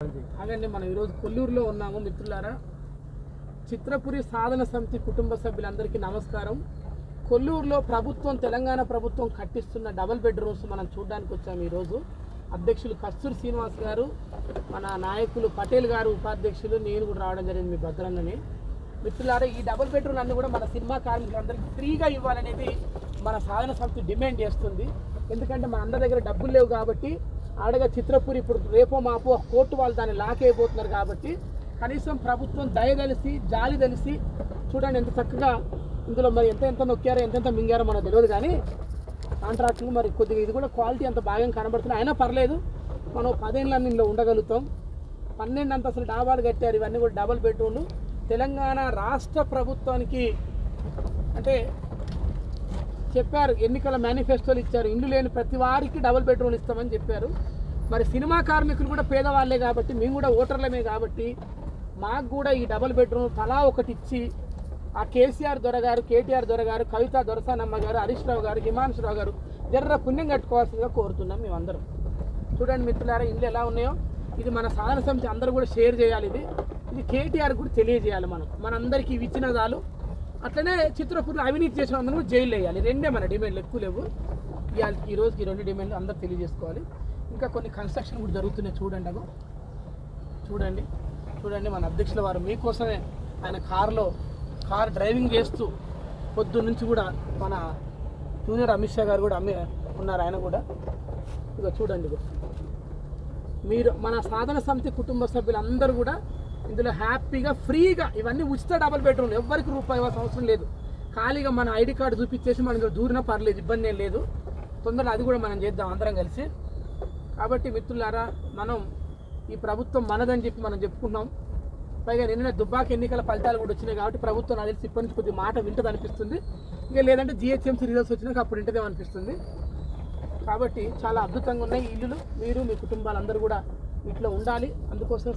అలాగే మనం ఈరోజు కొల్లూరులో ఉన్నాము మిత్రులారా. చిత్రపురి సాధన సమితి కుటుంబ సభ్యులందరికీ నమస్కారం. కొల్లూరులో ప్రభుత్వం, తెలంగాణ ప్రభుత్వం కట్టిస్తున్న డబుల్ బెడ్రూమ్స్ మనం చూడడానికి వచ్చాము. ఈరోజు అధ్యక్షులు కస్తూరి శ్రీనివాస్ గారు, మన నాయకులు పటేల్ గారు, ఉపాధ్యక్షులు, నేను కూడా రావడం జరిగింది మీ భద్రంగానే. మిత్రులారా, ఈ డబుల్ బెడ్రూమ్ అన్ని కూడా మన సినిమా కార్మికులందరికీ ఫ్రీగా ఇవ్వాలనేది మన సాధన సమితి డిమాండ్ చేస్తుంది. ఎందుకంటే మన అందరి దగ్గర డబ్బులు లేవు కాబట్టి, ఆడగా చిత్రపురి ఇప్పుడు రేపో మాపో కోర్టు వాళ్ళు దాన్ని లాకేయబోతున్నారు కాబట్టి కనీసం ప్రభుత్వం దయదలిసి, జాలి తెలిసి చూడండి ఎంత చక్కగా ఇందులో మరి ఎంత నొక్కారో ఎంతెంత మింగారో మనకు తెలియదు. కానీ కాంట్రాక్టులు మరి కొద్దిగా ఇది కూడా క్వాలిటీ అంత బాగా కనబడుతుంది. అయినా పర్లేదు, మనం 10 ఏళ్ళని ఇందులో ఉండగలుగుతాం. 12 అంతస్తుల డాబాలు కట్టారు. ఇవన్నీ కూడా డబుల్ బెడ్రూమ్లు. తెలంగాణ రాష్ట్ర ప్రభుత్వానికి అంటే చెప్పారు, ఎన్నికల మేనిఫెస్టోలు ఇచ్చారు, ఇల్లు లేని ప్రతి వారికి డబుల్ బెడ్రూమ్లు ఇస్తామని చెప్పారు. మరి సినిమా కార్మికులు కూడా పేదవాళ్ళే కాబట్టి, మేము కూడా ఓటర్లమే కాబట్టి మాకు కూడా ఈ డబుల్ బెడ్రూమ్ తలా ఒకటి ఇచ్చి ఆ కేసీఆర్ దొరగారు, కేటీఆర్ దొరగారు, కవిత దొరసానమ్మ గారు, హరీష్ రావు గారు, హిమాంశు రావు గారు జర్ర పుణ్యం కట్టుకోవాల్సిందిగా కోరుతున్నాం మేమందరం. చూడండి మిత్రులారా, ఇల్లు ఎలా ఉన్నాయో. ఇది మన సాధన సమితి అందరూ కూడా షేర్ చేయాలి. ఇది కేటీఆర్ కూడా తెలియజేయాలి. మనందరికీ ఇవి ఇచ్చిన చాలు. అట్లనే చిత్రపురిలో అవినీతి చేసిన అందరూ జైలు వేయాలి. రెండే మన డిమాండ్లు, ఎక్కువ లేవు. ఈ రోజుకి 2 డిమాండ్లు అందరూ తెలియజేసుకోవాలి. ఇంకా కొన్ని కన్స్ట్రక్షన్ కూడా జరుగుతున్నాయి. చూడండి అగో, చూడండి మన అధ్యక్షుల వారు మీకోసమే ఆయన కార్ డ్రైవింగ్ చేస్తూ పొద్దు నుంచి కూడా మన జూనియర్ అమిత్ షా గారు కూడా ఉన్నారు. ఆయన కూడా ఇక చూడండి, మీరు మన సాధన సమితి కుటుంబ సభ్యులందరూ కూడా ఇందులో హ్యాపీగా ఫ్రీగా ఇవన్నీ ఉచిత డబుల్ బెడ్రూమ్, ఎవరికి రూపాయి ఇవ్వాల్సిన అవసరం లేదు. ఖాళీగా మన ఐడి కార్డు చూపించేసి మనం ఇందులో దూరినా పర్లేదు, ఇబ్బంది ఏం లేదు. తొందరగా అది కూడా మనం చేద్దాం అందరం కలిసి. కాబట్టి మిత్రులారా, మనం ఈ ప్రభుత్వం మనదని చెప్పి మనం చెప్పుకున్నాం. పైగా నిన్న దుబ్బాక ఎన్నికల ఫలితాలు కూడా వచ్చినాయి కాబట్టి ప్రభుత్వం నాకు తెలిసి ఇప్పటి నుంచి కొద్దిగా మాట వింటది అనిపిస్తుంది. ఇంకా లేదంటే జిహెచ్ఎంసీ రిజల్ట్స్ వచ్చినాక అప్పుడు వింటదేమో అనిపిస్తుంది. కాబట్టి చాలా అద్భుతంగా ఉన్నాయి ఈ ఇల్లులు. మీరు మీ కుటుంబాలందరూ కూడా వీటిలో ఉండాలి. అందుకోసం